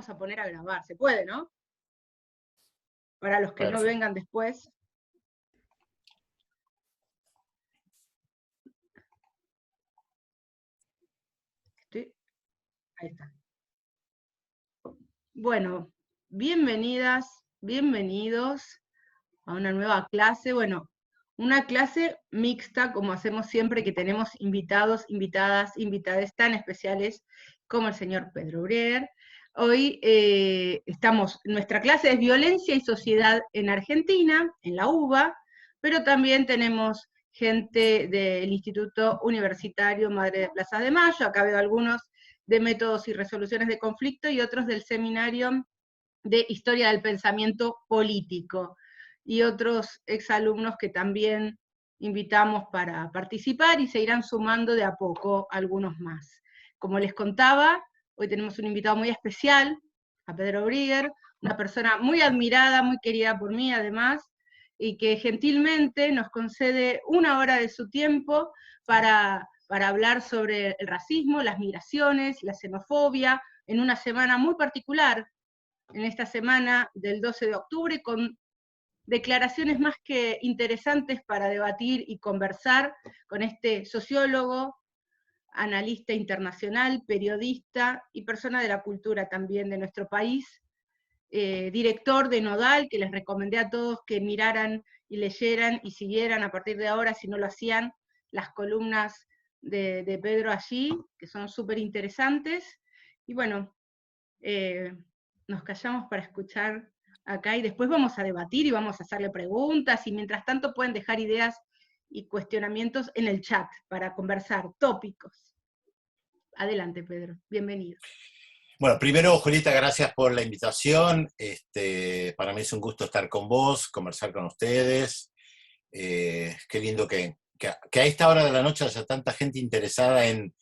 vamos a poner a grabar. Se puede, ¿no? Para los que no vengan después. Ahí está. Bueno, bienvenidas, bienvenidos a una nueva clase. Bueno, una clase mixta, como hacemos siempre, que tenemos invitados, invitadas, invitades tan especiales como el señor Pedro Breuer. Hoy nuestra clase es Violencia y Sociedad en Argentina, en la UBA, pero también tenemos gente del Instituto Universitario Madre de Plaza de Mayo, acá veo algunos de Métodos y Resoluciones de Conflicto y otros del Seminario de Historia del Pensamiento Político, y otros exalumnos que también invitamos para participar y se irán sumando de a poco algunos más. Como les contaba, hoy tenemos un invitado muy especial, a Pedro Breuer, una persona muy admirada, muy querida por mí además, y que gentilmente nos concede una hora de su tiempo para hablar sobre el racismo, las migraciones, la xenofobia, en una semana muy particular, en esta semana del 12 de octubre, con declaraciones más que interesantes para debatir y conversar con este sociólogo, analista internacional, periodista y persona de la cultura también de nuestro país, director de Nodal, que les recomendé a todos que miraran y leyeran y siguieran a partir de ahora, si no lo hacían, las columnas de Pedro allí, que son súper interesantes. Y bueno, nos callamos para escuchar acá y después vamos a debatir y vamos a hacerle preguntas, y mientras tanto pueden dejar ideas y cuestionamientos en el chat para conversar tópicos. Adelante, Pedro, bienvenido. Bueno, primero, Julieta, gracias por la invitación. Para mí es un gusto estar con vos, conversar con ustedes. Qué lindo que a esta hora de la noche haya tanta gente interesada en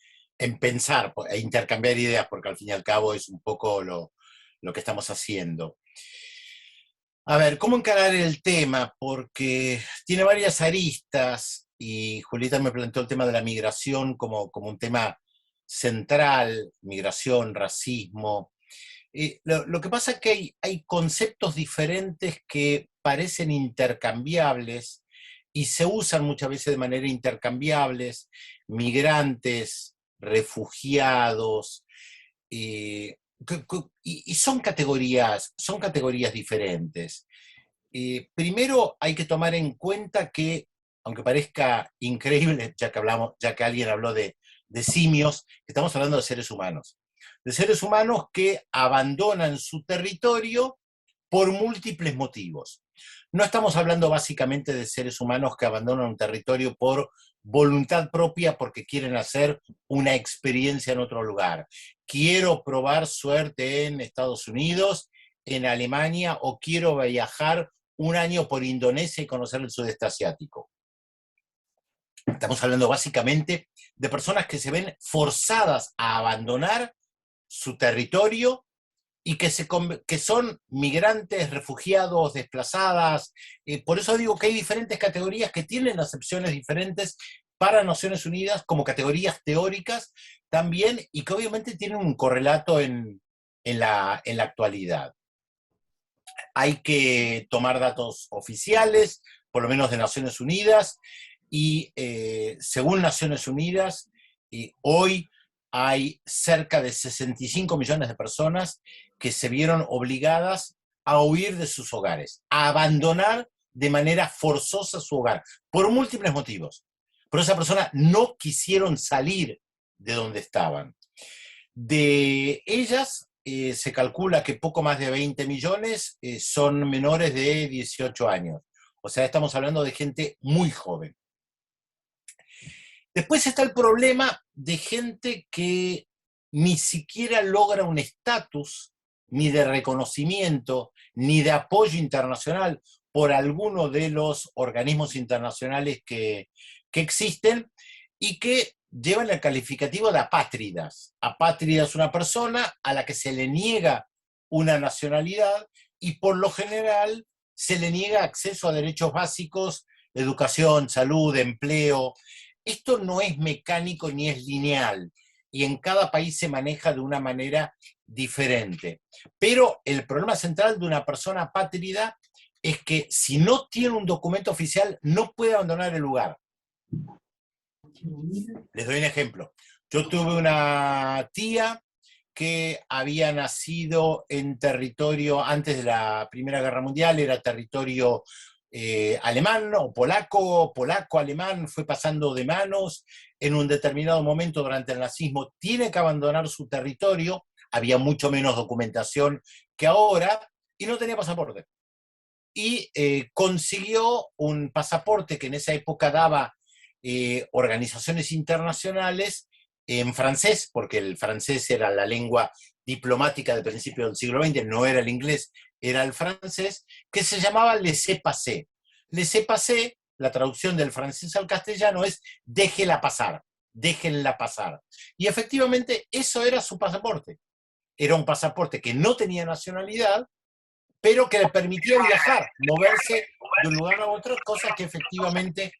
pensar e intercambiar ideas, porque al fin y al cabo es un poco lo que estamos haciendo. A ver, ¿cómo encarar el tema? Porque tiene varias aristas, y Julieta me planteó el tema de la migración como un tema central, migración, racismo. Lo que pasa es que hay conceptos diferentes que parecen intercambiables y se usan muchas veces de manera intercambiables: migrantes, refugiados, y son categorías diferentes. Primero hay que tomar en cuenta que, aunque parezca increíble, ya que alguien habló de simios, estamos hablando de seres humanos que abandonan su territorio por múltiples motivos. No estamos hablando básicamente de seres humanos que abandonan un territorio por voluntad propia, porque quieren hacer una experiencia en otro lugar. Quiero probar suerte en Estados Unidos, en Alemania, o quiero viajar un año por Indonesia y conocer el sudeste asiático. Estamos hablando básicamente de personas que se ven forzadas a abandonar su territorio y que son migrantes, refugiados, desplazadas. Por eso digo que hay diferentes categorías que tienen acepciones diferentes para Naciones Unidas, como categorías teóricas también, y que obviamente tienen un correlato en la actualidad. Hay que tomar datos oficiales, por lo menos de Naciones Unidas, y según Naciones Unidas, hoy hay cerca de 65 millones de personas que se vieron obligadas a huir de sus hogares, a abandonar de manera forzosa su hogar, por múltiples motivos. Pero esas personas no quisieron salir de donde estaban. De ellas, se calcula que poco más de 20 millones son menores de 18 años. O sea, estamos hablando de gente muy joven. Después está el problema de gente que ni siquiera logra un estatus, ni de reconocimiento, ni de apoyo internacional por alguno de los organismos internacionales que existen, y que llevan el calificativo de apátridas. Apátrida es una persona a la que se le niega una nacionalidad y por lo general se le niega acceso a derechos básicos, educación, salud, empleo. Esto no es mecánico ni es lineal, y en cada país se maneja de una manera diferente. Pero el problema central de una persona apátrida es que si no tiene un documento oficial, no puede abandonar el lugar. Les doy un ejemplo. Yo tuve una tía que había nacido en territorio, antes de la Primera Guerra Mundial, era territorio alemán o polaco-alemán, fue pasando de manos, en un determinado momento durante el nazismo tiene que abandonar su territorio, había mucho menos documentación que ahora, y no tenía pasaporte. Y consiguió un pasaporte que en esa época daba organizaciones internacionales en francés, porque el francés era la lengua diplomática del principio del siglo XX, no era el inglés, era el francés, que se llamaba laissez-passer. Laissez-passer, la traducción del francés al castellano es déjela pasar, déjenla pasar. Y efectivamente eso era su pasaporte. Era un pasaporte que no tenía nacionalidad, pero que le permitía viajar, moverse de un lugar a otro, cosa que efectivamente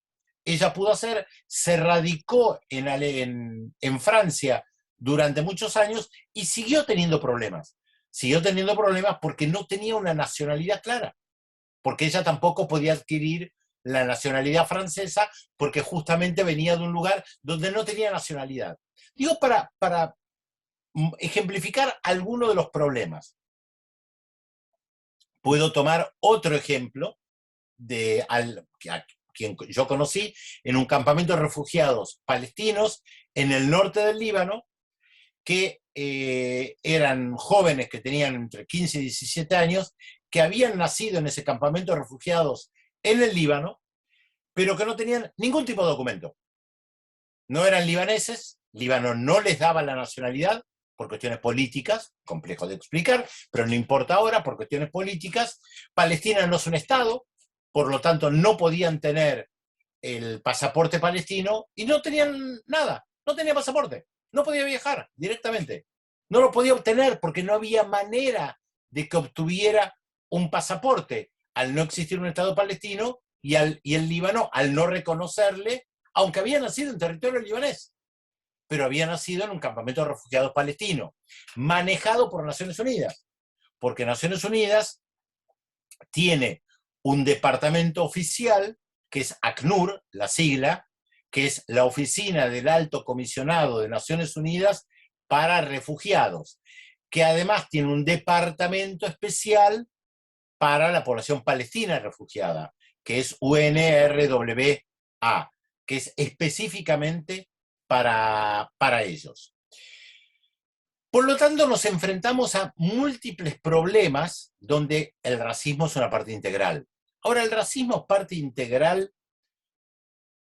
ella pudo hacer. Se radicó en Francia durante muchos años y siguió teniendo problemas. Siguió teniendo problemas porque no tenía una nacionalidad clara, porque ella tampoco podía adquirir la nacionalidad francesa porque justamente venía de un lugar donde no tenía nacionalidad. Digo, para ejemplificar algunos de los problemas. Puedo tomar otro ejemplo a quien yo conocí en un campamento de refugiados palestinos en el norte del Líbano, que eran jóvenes que tenían entre 15 y 17 años, que habían nacido en ese campamento de refugiados en el Líbano, pero que no tenían ningún tipo de documento. No eran libaneses, Líbano no les daba la nacionalidad, por cuestiones políticas, complejo de explicar, pero no importa ahora, por cuestiones políticas. Palestina no es un Estado, por lo tanto no podían tener el pasaporte palestino y no tenían nada, no tenía pasaporte, no podía viajar directamente. No lo podía obtener porque no había manera de que obtuviera un pasaporte al no existir un Estado palestino y el Líbano al no reconocerle, aunque había nacido en territorio libanés, pero había nacido en un campamento de refugiados palestino, manejado por Naciones Unidas, porque Naciones Unidas tiene un departamento oficial, que es ACNUR, la sigla, que es la Oficina del Alto Comisionado de Naciones Unidas para Refugiados, que además tiene un departamento especial para la población palestina refugiada, que es UNRWA, que es específicamente para ellos. Por lo tanto, nos enfrentamos a múltiples problemas donde el racismo es una parte integral. Ahora, el racismo es parte integral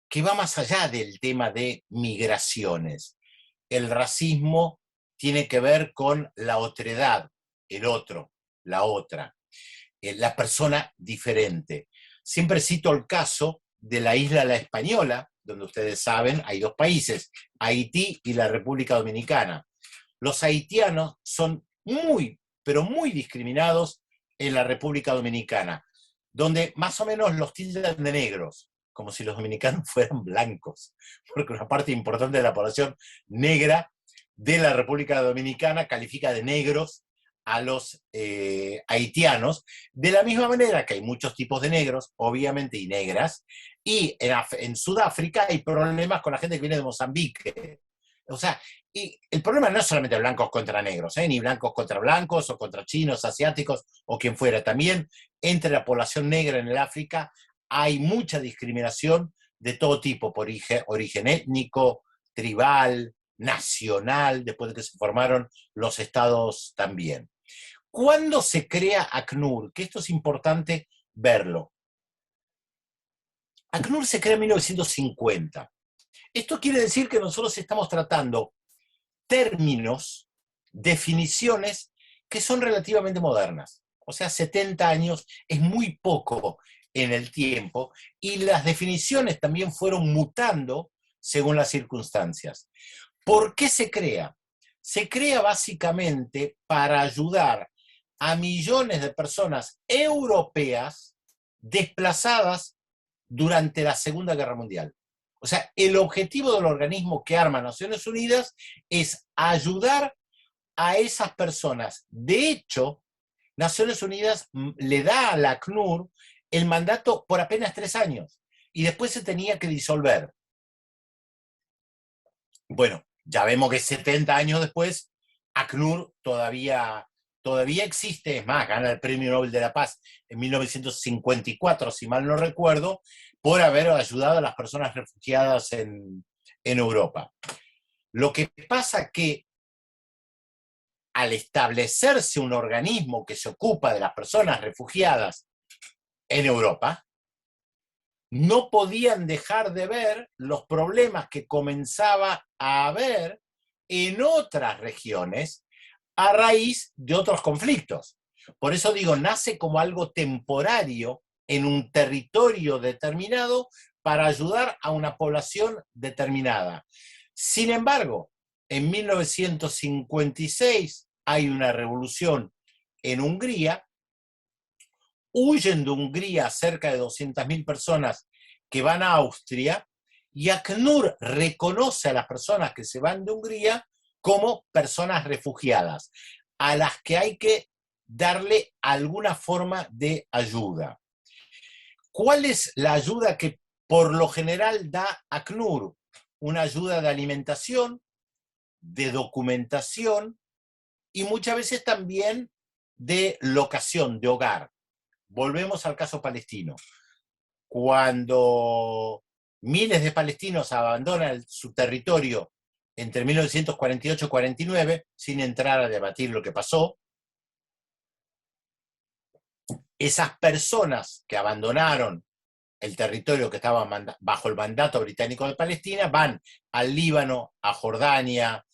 que va más allá del tema de migraciones. El racismo tiene que ver con la otredad, el otro, la otra, la persona diferente. Siempre cito el caso de la isla La Española, donde ustedes saben hay dos países, Haití y la República Dominicana. Los haitianos son muy, pero muy discriminados en la República Dominicana, donde más o menos los tildan de negros, como si los dominicanos fueran blancos, porque una parte importante de la población negra de la República Dominicana califica de negros a los haitianos, de la misma manera que hay muchos tipos de negros, obviamente, y negras, y en Sudáfrica hay problemas con la gente que viene de Mozambique. O sea, y el problema no es solamente blancos contra negros, ni blancos contra blancos, o contra chinos, asiáticos, o quien fuera. También entre la población negra en el África hay mucha discriminación de todo tipo, por origen étnico, tribal, nacional, después de que se formaron los estados también. ¿Cuándo se crea ACNUR? Que esto es importante verlo. ACNUR se crea en 1950. Esto quiere decir que nosotros estamos tratando términos, definiciones que son relativamente modernas. O sea, 70 años es muy poco en el tiempo y las definiciones también fueron mutando según las circunstancias. ¿Por qué se crea? Se crea básicamente para ayudar a millones de personas europeas desplazadas durante la Segunda Guerra Mundial. O sea, el objetivo del organismo que arma Naciones Unidas es ayudar a esas personas. De hecho, Naciones Unidas le da a la ACNUR el mandato por apenas 3 años y después se tenía que disolver. Bueno, ya vemos que 70 años después, ACNUR todavía existe, es más, gana el Premio Nobel de la Paz en 1954, si mal no recuerdo, por haber ayudado a las personas refugiadas en Europa. Lo que pasa que al establecerse un organismo que se ocupa de las personas refugiadas en Europa, no podían dejar de ver los problemas que comenzaba a haber en otras regiones a raíz de otros conflictos. Por eso digo, nace como algo temporario en un territorio determinado para ayudar a una población determinada. Sin embargo, en 1956 hay una revolución en Hungría. Huyen de Hungría cerca de 200.000 personas que van a Austria, y ACNUR reconoce a las personas que se van de Hungría como personas refugiadas, a las que hay que darle alguna forma de ayuda. ¿Cuál es la ayuda que por lo general da ACNUR? Una ayuda de alimentación, de documentación y muchas veces también de locación, de hogar. Volvemos al caso palestino. Cuando miles de palestinos abandonan su territorio entre 1948 y 49, sin entrar a debatir lo que pasó, esas personas que abandonaron el territorio que estaba bajo el mandato británico de Palestina van al Líbano, a Jordania,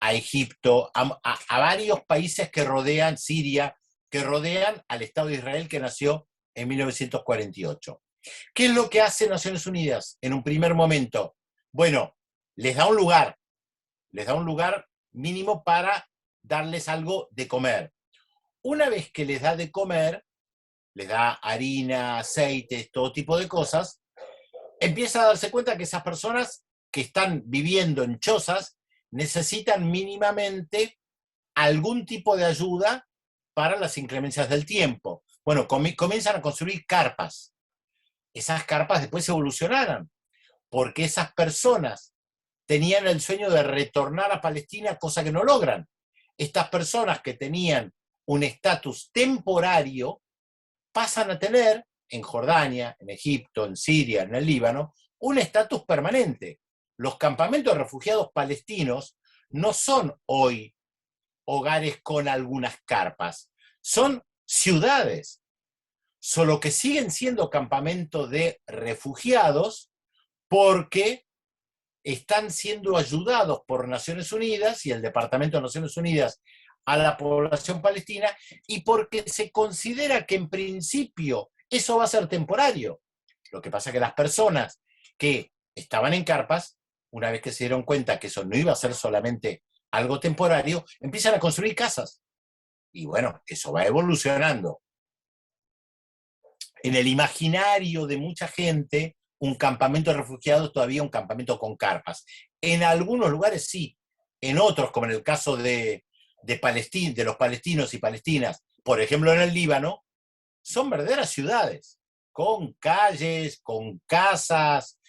a Egipto, a varios países que rodean Siria, que rodean al Estado de Israel que nació en 1948. ¿Qué es lo que hace Naciones Unidas en un primer momento? Bueno, les da un lugar mínimo para darles algo de comer. Una vez que les da de comer, les da harina, aceites, todo tipo de cosas, empieza a darse cuenta que esas personas que están viviendo en chozas necesitan mínimamente algún tipo de ayuda para las inclemencias del tiempo. Bueno, comienzan a construir carpas. Esas carpas después evolucionaron, porque esas personas tenían el sueño de retornar a Palestina, cosa que no logran. Estas personas que tenían un estatus temporario pasan a tener en Jordania, en Egipto, en Siria, en el Líbano, un estatus permanente. Los campamentos de refugiados palestinos no son hoy hogares con algunas carpas, son ciudades, solo que siguen siendo campamentos de refugiados porque están siendo ayudados por Naciones Unidas y el Departamento de Naciones Unidas a la población palestina, y porque se considera que en principio eso va a ser temporario. Lo que pasa es que las personas que estaban en carpas, una vez que se dieron cuenta que eso no iba a ser solamente algo temporario, empiezan a construir casas. Y bueno, eso va evolucionando. En el imaginario de mucha gente, un campamento de refugiados es todavía un campamento con carpas. En algunos lugares sí, en otros, como en el caso de los palestinos y palestinas, por ejemplo en el Líbano, son verdaderas ciudades, con calles, con casas,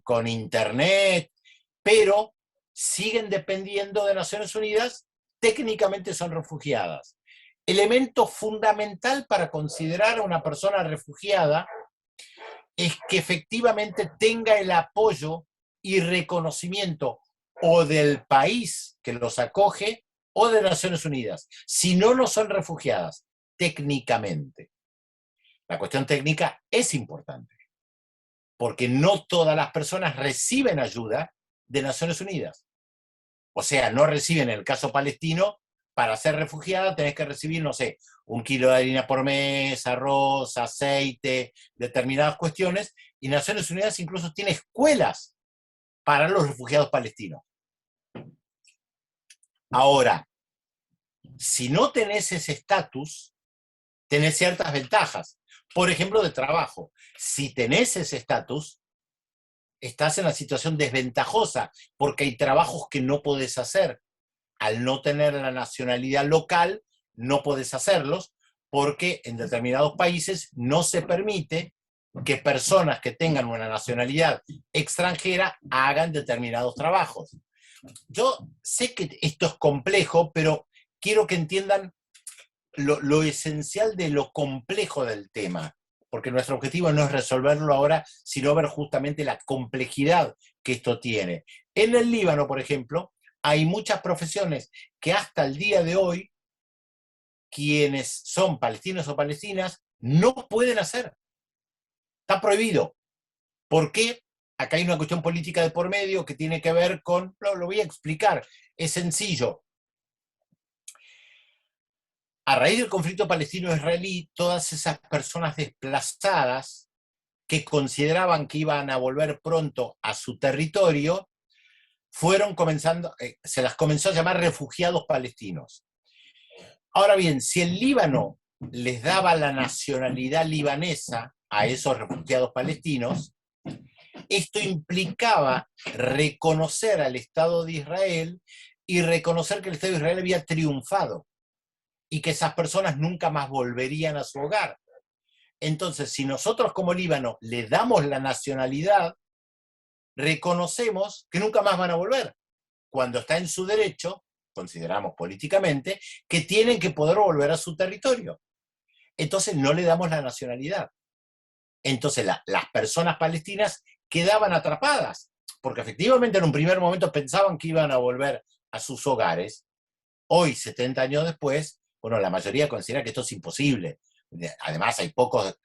con internet, pero siguen dependiendo de Naciones Unidas, técnicamente son refugiadas. Elemento fundamental para considerar a una persona refugiada es que efectivamente tenga el apoyo y reconocimiento o del país que los acoge o de Naciones Unidas. Si no, no son refugiadas, técnicamente. La cuestión técnica es importante, porque no todas las personas reciben ayuda de Naciones Unidas. O sea, no reciben, en el caso palestino, para ser refugiada tenés que recibir, no sé, 1 kilo de harina por mes, arroz, aceite, determinadas cuestiones, y Naciones Unidas incluso tiene escuelas para los refugiados palestinos. Ahora, si no tenés ese estatus, tenés ciertas ventajas. Por ejemplo, de trabajo. Si tenés ese estatus, estás en una situación desventajosa, porque hay trabajos que no podés hacer. al no tener la nacionalidad local, no podés hacerlos, porque en determinados países no se permite que personas que tengan una nacionalidad extranjera hagan determinados trabajos. Yo sé que esto es complejo, pero quiero que entiendan lo esencial de lo complejo del tema, porque nuestro objetivo no es resolverlo ahora, sino ver justamente la complejidad que esto tiene. En el Líbano, por ejemplo, hay muchas profesiones que hasta el día de hoy, quienes son palestinos o palestinas, no pueden hacer. Está prohibido. ¿Por qué? Acá hay una cuestión política de por medio que tiene que ver con, lo voy a explicar, es sencillo. A raíz del conflicto palestino-israelí, todas esas personas desplazadas que consideraban que iban a volver pronto a su territorio, fueron comenzando, se las comenzó a llamar refugiados palestinos. Ahora bien, si el Líbano les daba la nacionalidad libanesa a esos refugiados palestinos, esto implicaba reconocer al Estado de Israel y reconocer que el Estado de Israel había triunfado y que esas personas nunca más volverían a su hogar. Entonces, si nosotros como Líbano le damos la nacionalidad, reconocemos que nunca más van a volver, cuando está en su derecho, consideramos políticamente, que tienen que poder volver a su territorio. Entonces no le damos la nacionalidad. Entonces las personas palestinas quedaban atrapadas, porque efectivamente en un primer momento pensaban que iban a volver a sus hogares. Hoy, 70 años después, bueno, la mayoría considera que esto es imposible. Además, hay pocas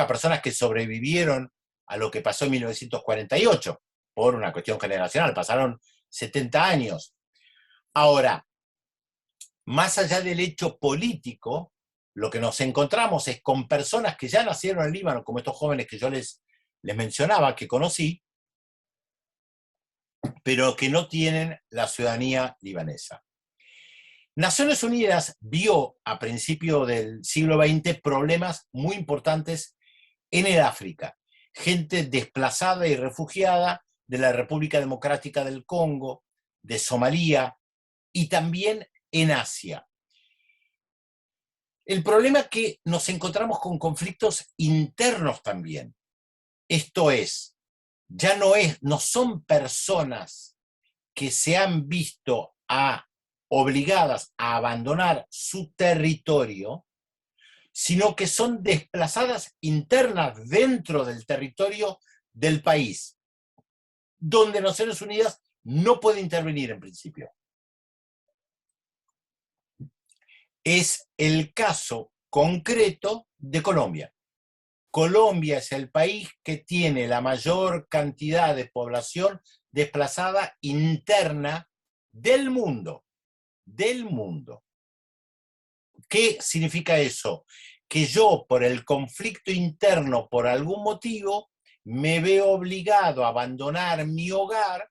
personas que sobrevivieron a lo que pasó en 1948, por una cuestión generacional. Pasaron 70 años. Ahora, más allá del hecho político, lo que nos encontramos es con personas que ya nacieron en Líbano, como estos jóvenes que yo les mencionaba, que conocí, pero que no tienen la ciudadanía libanesa. Naciones Unidas vio a principios del siglo XX problemas muy importantes en el África. Gente desplazada y refugiada de la República Democrática del Congo, de Somalia y también en Asia. El problema es que nos encontramos con conflictos internos también. Esto es, ya no son personas que se han visto obligadas a abandonar su territorio, sino que son desplazadas internas dentro del territorio del país, donde Naciones Unidas no puede intervenir en principio. Es el caso concreto de Colombia. Colombia es el país que tiene la mayor cantidad de población desplazada interna del mundo. Del mundo. ¿Qué significa eso? Que yo, por el conflicto interno, por algún motivo, me veo obligado a abandonar mi hogar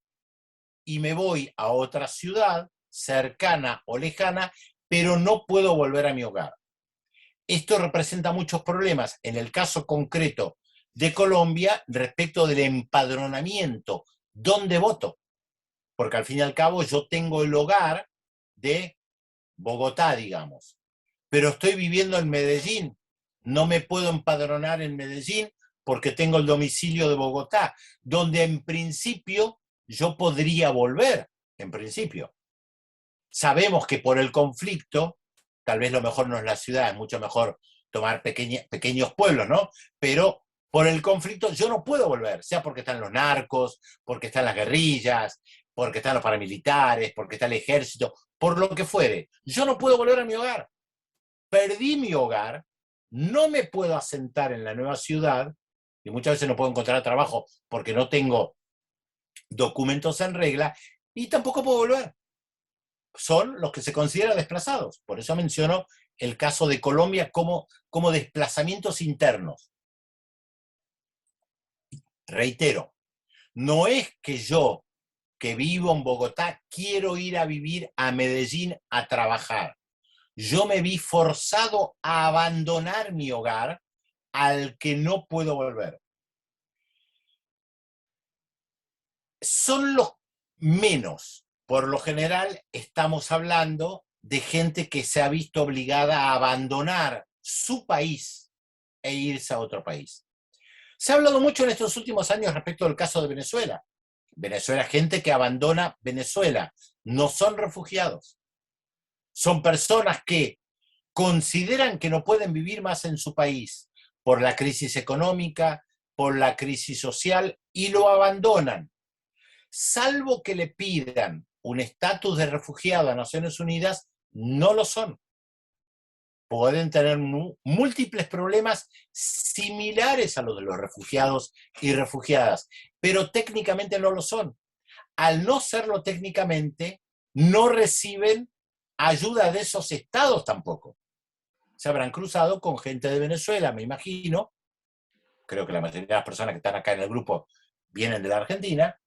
y me voy a otra ciudad cercana o lejana, pero no puedo volver a mi hogar. Esto representa muchos problemas, en el caso concreto de Colombia, respecto del empadronamiento. ¿Dónde voto? Porque al fin y al cabo yo tengo el hogar de Bogotá, digamos, pero estoy viviendo en Medellín. No me puedo empadronar en Medellín porque tengo el domicilio de Bogotá, donde en principio yo podría volver, en principio. Sabemos que por el conflicto, tal vez lo mejor no es la ciudad, es mucho mejor tomar pequeños pueblos, ¿no? Pero por el conflicto yo no puedo volver, sea porque están los narcos, porque están las guerrillas, porque están los paramilitares, porque está el ejército, por lo que fuere. Yo no puedo volver a mi hogar. Perdí mi hogar, no me puedo asentar en la nueva ciudad, y muchas veces no puedo encontrar trabajo porque no tengo documentos en regla, y tampoco puedo volver. Son los que se consideran desplazados. Por eso menciono el caso de Colombia como desplazamientos internos. Reitero, no es que yo, que vivo en Bogotá, quiero ir a vivir a Medellín a trabajar. Yo me vi forzado a abandonar mi hogar al que no puedo volver. Son los menos, por lo general estamos hablando de gente que se ha visto obligada a abandonar su país e irse a otro país. Se ha hablado mucho en estos últimos años respecto al caso de Venezuela. Venezuela, gente que abandona Venezuela, no son refugiados. Son personas que consideran que no pueden vivir más en su país por la crisis económica, por la crisis social, y lo abandonan. Salvo que le pidan un estatus de refugiado a Naciones Unidas, no lo son. Pueden tener múltiples problemas similares a los de los refugiados y refugiadas, pero técnicamente no lo son. Al no serlo técnicamente, no reciben ayuda de esos estados tampoco. Se habrán cruzado con gente de Venezuela, me imagino. Creo que la mayoría de las personas que están acá en el grupo vienen de la Argentina.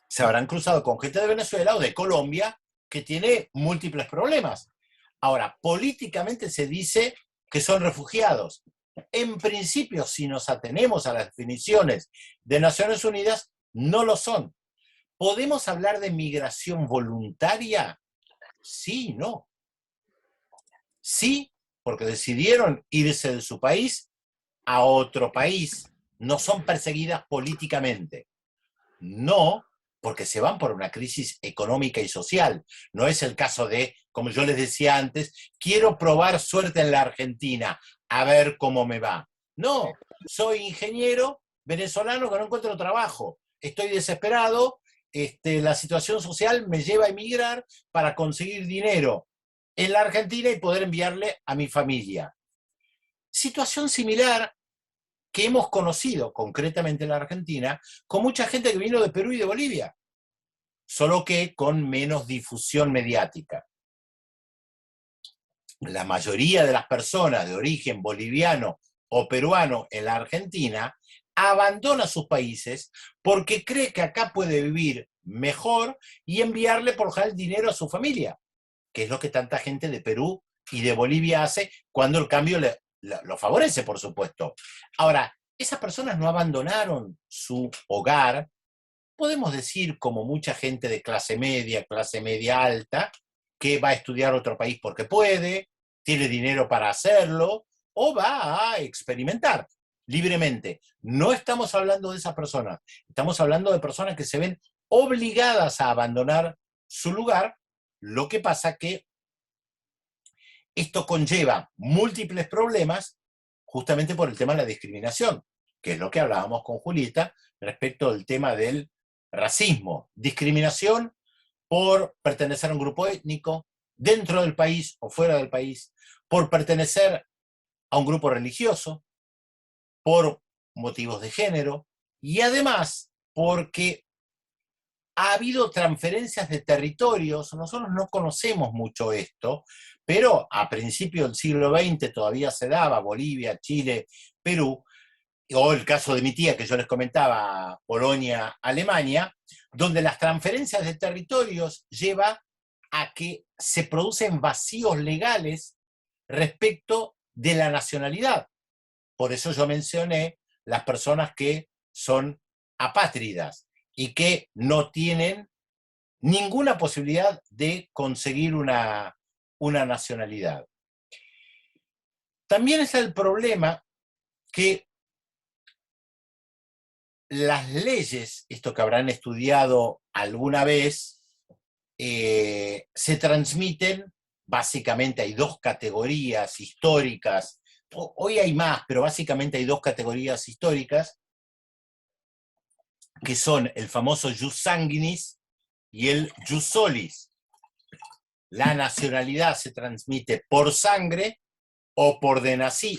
Se habrán cruzado con gente de Venezuela o de Colombia que tiene múltiples problemas. Ahora, políticamente se dice que son refugiados. En principio, si nos atenemos a las definiciones de Naciones Unidas, no lo son. ¿Podemos hablar de migración voluntaria? Sí, no. Sí, porque decidieron irse de su país a otro país. No son perseguidas políticamente. No, porque se van por una crisis económica y social. No es el caso de, como yo les decía antes, quiero probar suerte en la Argentina, a ver cómo me va. No, soy ingeniero venezolano que no encuentro trabajo. Estoy desesperado, la situación social me lleva a emigrar para conseguir dinero en la Argentina y poder enviarle a mi familia. Situación similar que hemos conocido, concretamente en la Argentina, con mucha gente que vino de Perú y de Bolivia, solo que con menos difusión mediática. La mayoría de las personas de origen boliviano o peruano en la Argentina abandona sus países porque cree que acá puede vivir mejor y enviarle por general dinero a su familia, que es lo que tanta gente de Perú y de Bolivia hace cuando el cambio lo favorece, por supuesto. Ahora, esas personas no abandonaron su hogar, podemos decir, como mucha gente de clase media alta, que va a estudiar a otro país porque puede, tiene dinero para hacerlo, o va a experimentar libremente. No estamos hablando de esas personas, estamos hablando de personas que se ven obligadas a abandonar su lugar, lo que pasa que esto conlleva múltiples problemas justamente por el tema de la discriminación, que es lo que hablábamos con Julieta respecto al tema del racismo. Discriminación por pertenecer a un grupo étnico, dentro del país o fuera del país, por pertenecer a un grupo religioso, por motivos de género, y además porque ha habido transferencias de territorios. Nosotros no conocemos mucho esto, pero a principios del siglo XX todavía se daba, Bolivia, Chile, Perú, o el caso de mi tía que yo les comentaba, Polonia, Alemania, donde las transferencias de territorios lleva a que se producen vacíos legales respecto de la nacionalidad. Por eso yo mencioné las personas que son apátridas y que no tienen ninguna posibilidad de conseguir una nacionalidad. También está el problema que las leyes, esto que habrán estudiado alguna vez, se transmiten, básicamente hay dos categorías históricas, hoy hay más, pero básicamente hay dos categorías históricas, que son el famoso jus sanguinis y el jus solis. La nacionalidad se transmite por sangre o por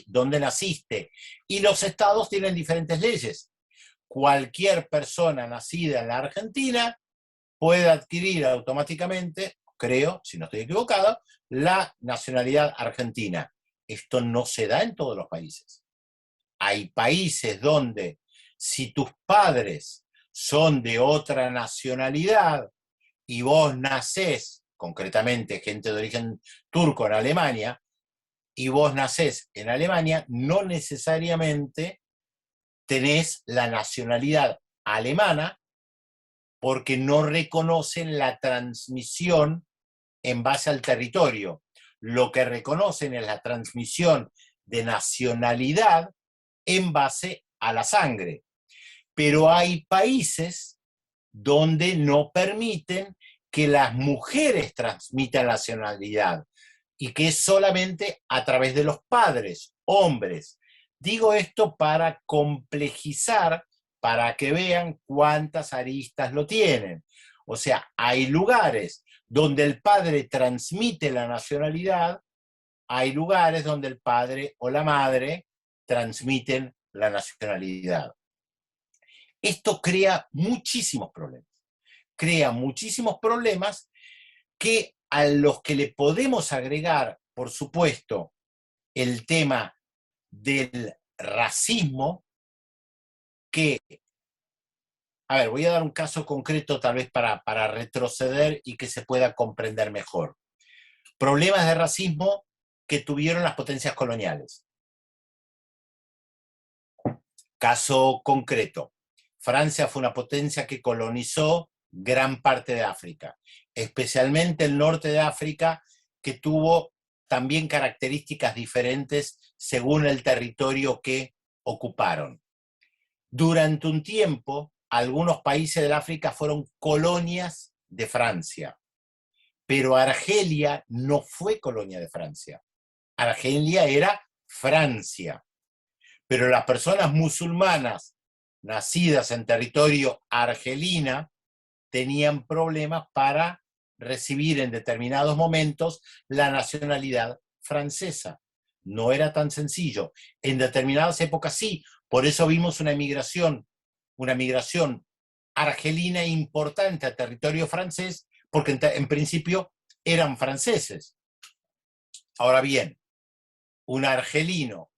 donde naciste, y los estados tienen diferentes leyes. Cualquier persona nacida en la Argentina puede adquirir automáticamente, creo, si no estoy equivocado, la nacionalidad argentina. Esto no se da en todos los países. Hay países donde si tus padres son de otra nacionalidad y vos nacés, concretamente gente de origen turco en Alemania, y vos nacés en Alemania, no necesariamente tenés la nacionalidad alemana porque no reconocen la transmisión en base al territorio. Lo que reconocen es la transmisión de nacionalidad en base a la sangre. Pero hay países donde no permiten que las mujeres transmitan la nacionalidad y que es solamente a través de los padres, hombres. Digo esto para complejizar, para que vean cuántas aristas lo tienen. O sea, hay lugares donde el padre transmite la nacionalidad, hay lugares donde el padre o la madre transmiten la nacionalidad. Esto crea muchísimos problemas. Crea muchísimos problemas que a los que le podemos agregar, por supuesto, el tema del racismo, que, a ver, voy a dar un caso concreto tal vez para retroceder y que se pueda comprender mejor. Problemas de racismo que tuvieron las potencias coloniales. Caso concreto. Francia fue una potencia que colonizó gran parte de África, especialmente el norte de África, que tuvo también características diferentes según el territorio que ocuparon. Durante un tiempo, algunos países del África fueron colonias de Francia, pero Argelia no fue colonia de Francia. Argelia era Francia, pero las personas musulmanas nacidas en territorio argelina tenían problemas para recibir en determinados momentos la nacionalidad francesa. No era tan sencillo. En determinadas épocas sí, por eso vimos una migración argelina importante a territorio francés, porque en principio eran franceses. Ahora bien, un argelino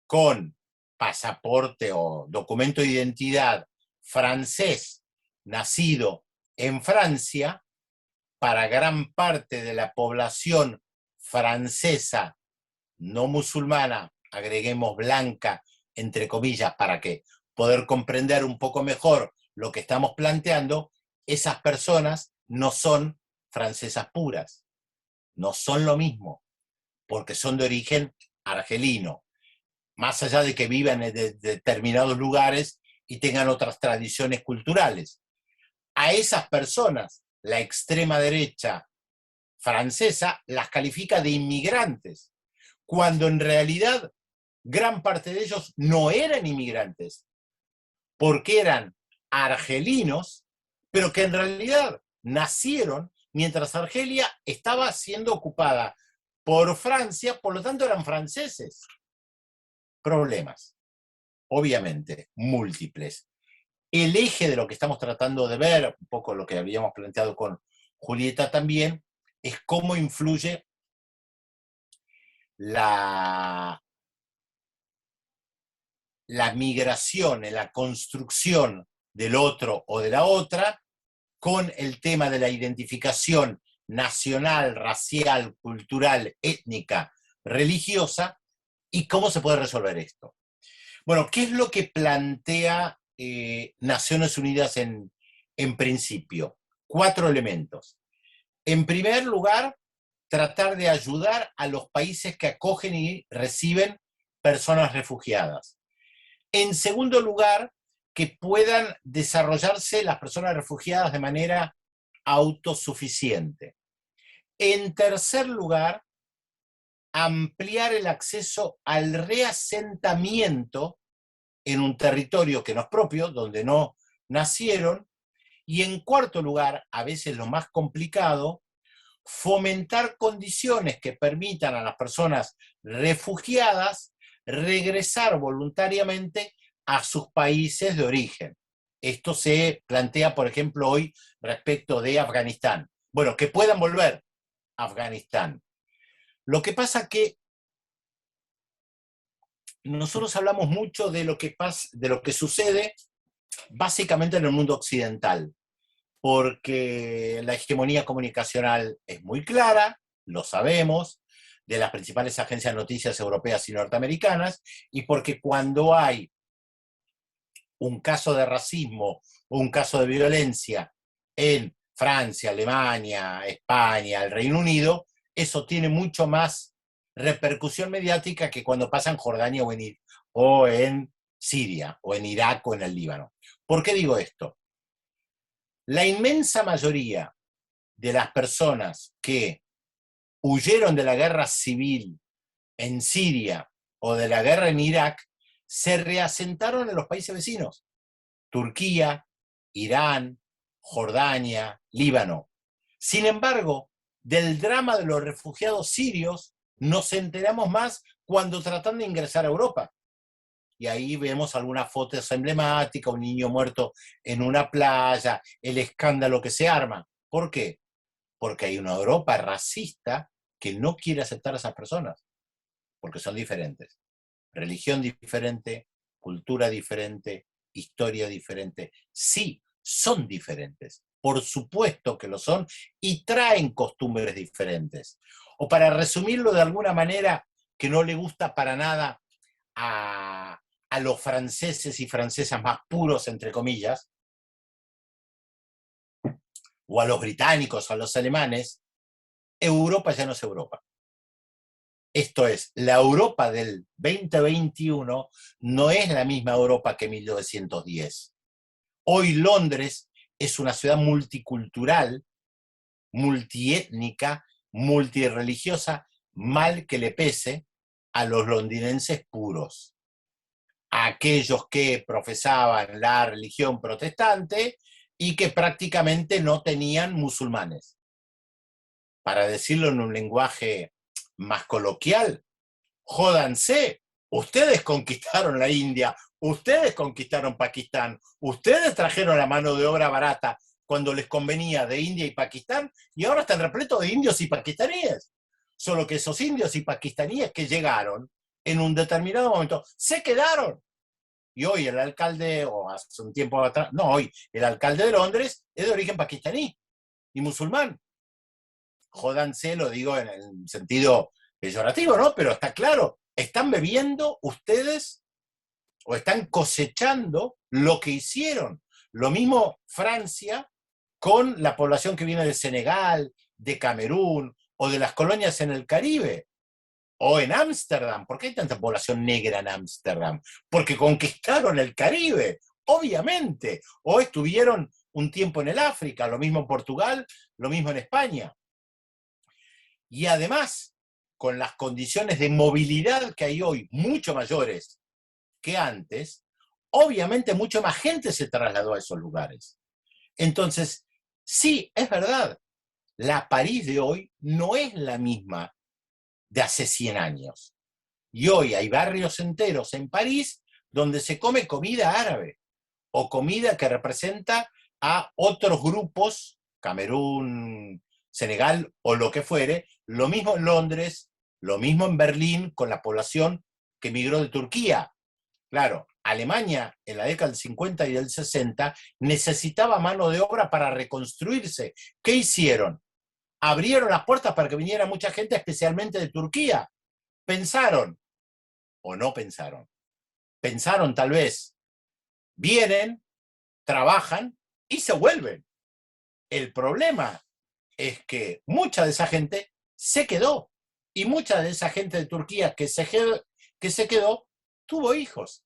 con pasaporte o documento de identidad francés nacido en Francia, para gran parte de la población francesa no musulmana, agreguemos blanca, entre comillas, para que poder comprender un poco mejor lo que estamos planteando, esas personas no son francesas puras, no son lo mismo, porque son de origen argelino, más allá de que vivan en determinados lugares y tengan otras tradiciones culturales. A esas personas, la extrema derecha francesa las califica de inmigrantes, cuando en realidad gran parte de ellos no eran inmigrantes, porque eran argelinos, pero que en realidad nacieron mientras Argelia estaba siendo ocupada por Francia, por lo tanto eran franceses. Problemas, obviamente, múltiples. El eje de lo que estamos tratando de ver, un poco lo que habíamos planteado con Julieta también, es cómo influye la migración en la construcción del otro o de la otra con el tema de la identificación nacional, racial, cultural, étnica, religiosa, y cómo se puede resolver esto. Bueno, ¿qué es lo que plantea Naciones Unidas en principio? 4 elementos. En primer lugar, tratar de ayudar a los países que acogen y reciben personas refugiadas. En segundo lugar, que puedan desarrollarse las personas refugiadas de manera autosuficiente. En tercer lugar, ampliar el acceso al reasentamiento en un territorio que no es propio, donde no nacieron. Y en cuarto lugar, a veces lo más complicado, fomentar condiciones que permitan a las personas refugiadas regresar voluntariamente a sus países de origen. Esto se plantea, por ejemplo, hoy respecto de Afganistán. Bueno, que puedan volver a Afganistán. Lo que pasa que nosotros hablamos mucho de lo que sucede básicamente en el mundo occidental, porque la hegemonía comunicacional es muy clara, lo sabemos, de las principales agencias de noticias europeas y norteamericanas, y porque cuando hay un caso de racismo, o un caso de violencia en Francia, Alemania, España, el Reino Unido, eso tiene mucho más repercusión mediática que cuando pasa en Jordania o en Siria, o en Irak, o en el Líbano. ¿Por qué digo esto? La inmensa mayoría de las personas que huyeron de la guerra civil en Siria o de la guerra en Irak se reasentaron en los países vecinos: Turquía, Irán, Jordania, Líbano. Sin embargo, del drama de los refugiados sirios nos enteramos más cuando tratan de ingresar a Europa. Y ahí vemos algunas fotos emblemáticas, un niño muerto en una playa, el escándalo que se arma. ¿Por qué? Porque hay una Europa racista que no quiere aceptar a esas personas, porque son diferentes. Religión diferente, cultura diferente, historia diferente. Sí, son diferentes. Por supuesto que lo son y traen costumbres diferentes. O para resumirlo de alguna manera que no le gusta para nada a los franceses y francesas más puros, entre comillas, o a los británicos o a los alemanes, Europa ya no es Europa. Esto es, la Europa del 2021 no es la misma Europa que 1910. Hoy Londres es una ciudad multicultural, multiétnica, multirreligiosa, mal que le pese a los londinenses puros, a aquellos que profesaban la religión protestante y que prácticamente no tenían musulmanes. Para decirlo en un lenguaje más coloquial, jódanse, ustedes conquistaron la India, ustedes conquistaron Pakistán, ustedes trajeron la mano de obra barata cuando les convenía de India y Pakistán, y ahora están repletos de indios y pakistaníes. Solo que esos indios y pakistaníes que llegaron en un determinado momento se quedaron. Y hoy el alcalde, o hace un tiempo atrás, no, hoy el alcalde de Londres es de origen pakistaní y musulmán. Jódanse, lo digo en el sentido peyorativo, ¿no? Pero está claro, están bebiendo ustedes o están cosechando lo que hicieron. Lo mismo Francia con la población que viene de Senegal, de Camerún o de las colonias en el Caribe. O en Ámsterdam. ¿Por qué hay tanta población negra en Ámsterdam? Porque conquistaron el Caribe, obviamente. O estuvieron un tiempo en el África, lo mismo en Portugal, lo mismo en España. Y además, con las condiciones de movilidad que hay hoy, mucho mayores que antes, obviamente mucha más gente se trasladó a esos lugares. Entonces, sí, es verdad, la París de hoy no es la misma de hace 100 años. Y hoy hay barrios enteros en París donde se come comida árabe o comida que representa a otros grupos, Camerún, Senegal o lo que fuere, lo mismo en Londres, lo mismo en Berlín con la población que migró de Turquía. Claro, Alemania en la década del 50 y del 60 necesitaba mano de obra para reconstruirse. ¿Qué hicieron? Abrieron las puertas para que viniera mucha gente, especialmente de Turquía. Pensaron, o no pensaron, pensaron tal vez, vienen, trabajan y se vuelven. El problema es que mucha de esa gente se quedó y mucha de esa gente de Turquía que se quedó tuvo hijos.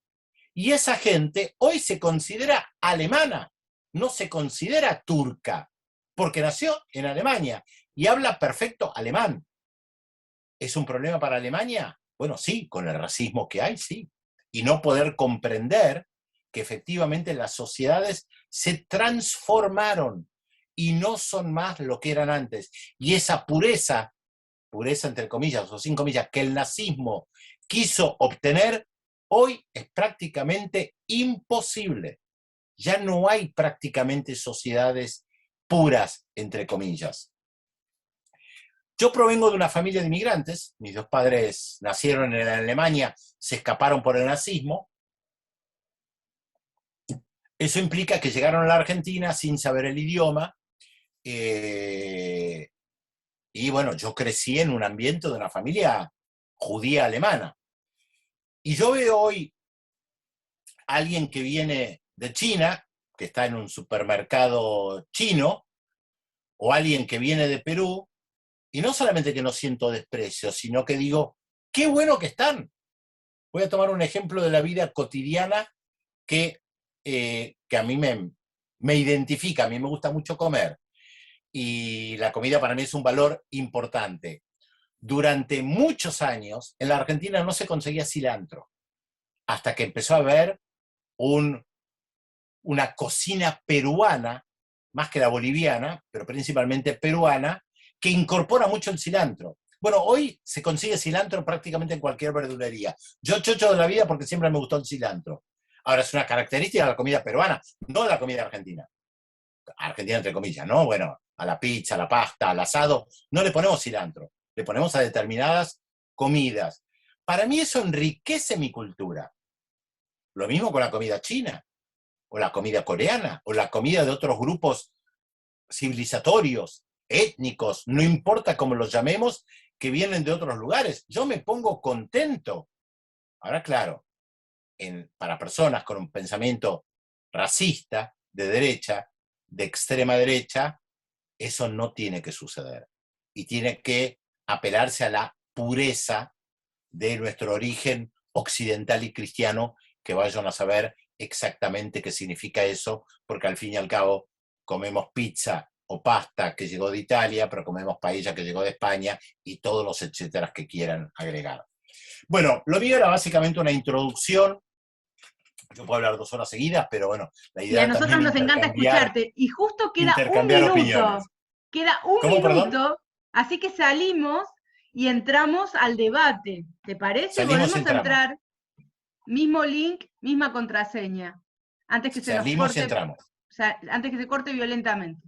Y esa gente hoy se considera alemana, no se considera turca, porque nació en Alemania y habla perfecto alemán. ¿Es un problema para Alemania? Bueno, sí, con el racismo que hay, sí. Y no poder comprender que efectivamente las sociedades se transformaron y no son más lo que eran antes. Y esa pureza entre comillas o sin comillas, que el nazismo quiso obtener, hoy es prácticamente imposible. Ya no hay prácticamente sociedades puras, entre comillas. Yo provengo de una familia de inmigrantes, mis dos padres nacieron en Alemania, se escaparon por el nazismo. Eso implica que llegaron a la Argentina sin saber el idioma, y bueno, yo crecí en un ambiente de una familia judía alemana. Y yo veo hoy a alguien que viene de China, que está en un supermercado chino, o alguien que viene de Perú, y no solamente que no siento desprecio, sino que digo, qué bueno que están. Voy a tomar un ejemplo de la vida cotidiana que a mí me identifica, a mí me gusta mucho comer, y la comida para mí es un valor importante. Durante muchos años en la Argentina no se conseguía cilantro, hasta que empezó a haber una cocina peruana, más que la boliviana, pero principalmente peruana, que incorpora mucho el cilantro. Bueno, hoy se consigue cilantro prácticamente en cualquier verdulería. Yo chocho de la vida porque siempre me gustó el cilantro. Ahora, es una característica de la comida peruana, no de la comida argentina. Argentina entre comillas, ¿no? Bueno, a la pizza, a la pasta, al asado, no le ponemos cilantro, le ponemos a determinadas comidas. Para mí eso enriquece mi cultura. Lo mismo con la comida china, o la comida coreana, o la comida de otros grupos civilizatorios, étnicos, no importa cómo los llamemos, que vienen de otros lugares. Yo me pongo contento. Ahora, claro, para personas con un pensamiento racista, de derecha, de extrema derecha, eso no tiene que suceder. Y tiene que apelarse a la pureza de nuestro origen occidental y cristiano, que vayan a saber exactamente qué significa eso, porque al fin y al cabo comemos pizza o pasta que llegó de Italia, pero comemos paella que llegó de España y todos los etcéteras que quieran agregar. Bueno, lo mío era básicamente una introducción. Yo puedo hablar 2 horas seguidas, pero bueno, la Y a idea nosotros también es nos encanta escucharte. Y justo intercambiar opiniones. queda un ¿Cómo, perdón? minuto, así que salimos y entramos al debate. ¿Te parece? Salimos y Volvemos a entramos. entrar, mismo link, misma contraseña, antes que se nos Salimos y corte, entramos. antes que se corte violentamente.